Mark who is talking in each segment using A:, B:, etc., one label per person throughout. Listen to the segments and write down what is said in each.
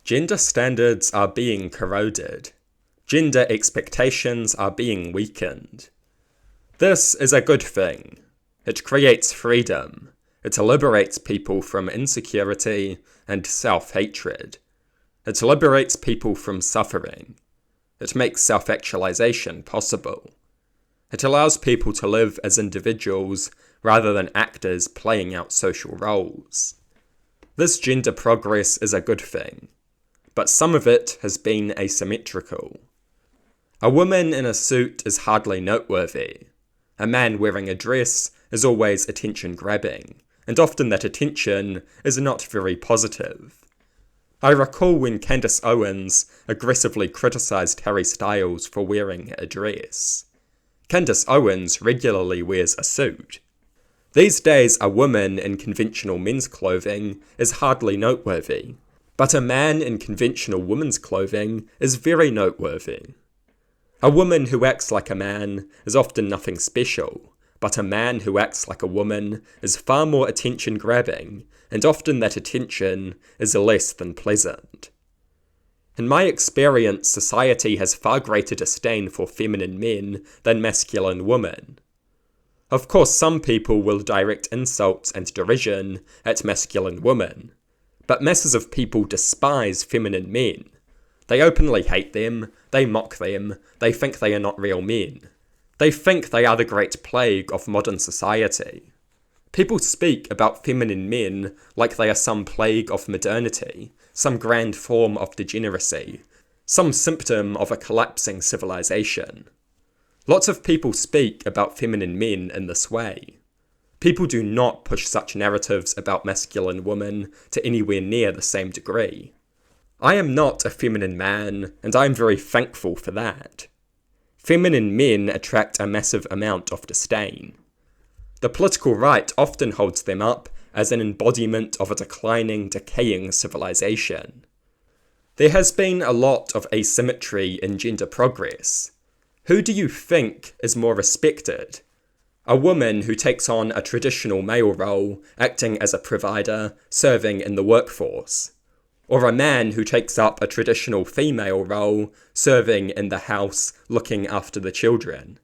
A: Gender standards are being corroded. Gender expectations are being weakened. This is a good thing. It creates freedom. It liberates people from insecurity and self-hatred. It liberates people from suffering. It makes self-actualization possible. It allows people to live as individuals rather than actors playing out social roles. This gender progress is a good thing, but some of it has been asymmetrical. A woman in a suit is hardly noteworthy. A man wearing a dress is always attention-grabbing, and often that attention is not very positive. I recall when Candace Owens aggressively criticised Harry Styles for wearing a dress. Candace Owens regularly wears a suit. These days, a woman in conventional men's clothing is hardly noteworthy, but a man in conventional women's clothing is very noteworthy. A woman who acts like a man is often nothing special, but a man who acts like a woman is far more attention-grabbing, and often that attention is less than pleasant. In my experience, society has far greater disdain for feminine men than masculine women. Of course, some people will direct insults and derision at masculine women, but masses of people despise feminine men. They openly hate them, they mock them, they think they are not real men. They think they are the great plague of modern society. People speak about feminine men like they are some plague of modernity, some grand form of degeneracy, some symptom of a collapsing civilization. Lots of people speak about feminine men in this way. People do not push such narratives about masculine women to anywhere near the same degree. I am not a feminine man, and I am very thankful for that. Feminine men attract a massive amount of disdain. The political right often holds them up as an embodiment of a declining, decaying civilization. There has been a lot of asymmetry in gender progress. Who do you think is more respected? A woman who takes on a traditional male role, acting as a provider, serving in the workforce? Or a man who takes up a traditional female role, serving in the house, looking after the children?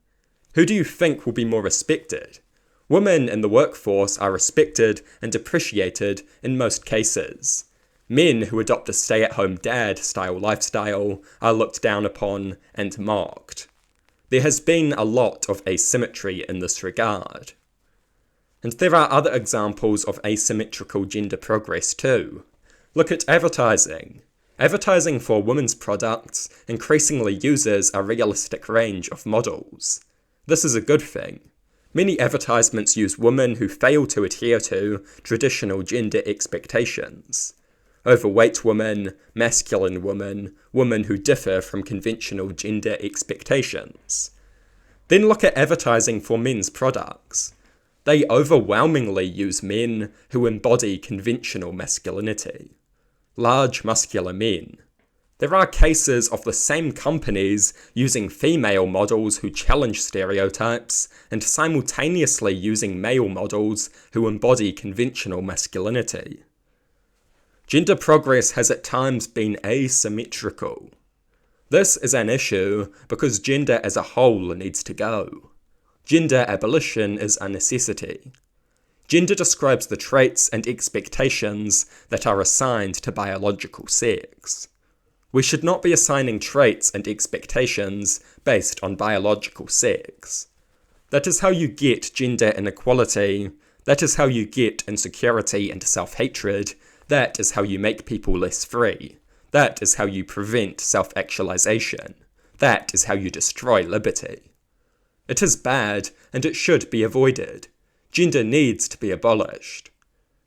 A: Who do you think will be more respected? Women in the workforce are respected and appreciated in most cases. Men who adopt a stay-at-home dad-style lifestyle are looked down upon and mocked. There has been a lot of asymmetry in this regard. And there are other examples of asymmetrical gender progress too. Look at advertising. Advertising for women's products increasingly uses a realistic range of models. This is a good thing. Many advertisements use women who fail to adhere to traditional gender expectations. Overweight women, masculine women, women who differ from conventional gender expectations. Then look at advertising for men's products. They overwhelmingly use men who embody conventional masculinity. Large muscular men. There are cases of the same companies using female models who challenge stereotypes and simultaneously using male models who embody conventional masculinity. Gender progress has at times been asymmetrical. This is an issue because gender as a whole needs to go. Gender abolition is a necessity. Gender describes the traits and expectations that are assigned to biological sex. We should not be assigning traits and expectations based on biological sex. That is how you get gender inequality. That is how you get insecurity and self-hatred. That is how you make people less free. That is how you prevent self-actualization. That is how you destroy liberty. It is bad, and it should be avoided. Gender needs to be abolished.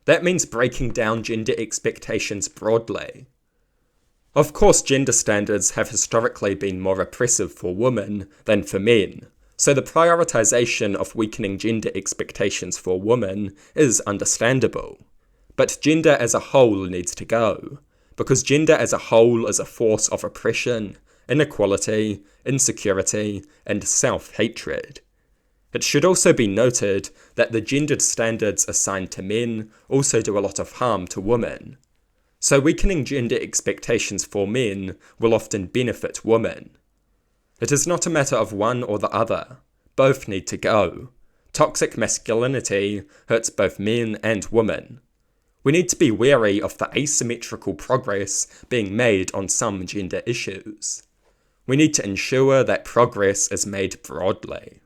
A: That means breaking down gender expectations broadly. Of course, gender standards have historically been more oppressive for women than for men, so the prioritization of weakening gender expectations for women is understandable. But gender as a whole needs to go, because gender as a whole is a force of oppression, inequality, insecurity, and self-hatred. It should also be noted that the gendered standards assigned to men also do a lot of harm to women. So weakening gender expectations for men will often benefit women. It is not a matter of one or the other. Both need to go. Toxic masculinity hurts both men and women. We need to be wary of the asymmetrical progress being made on some gender issues. We need to ensure that progress is made broadly.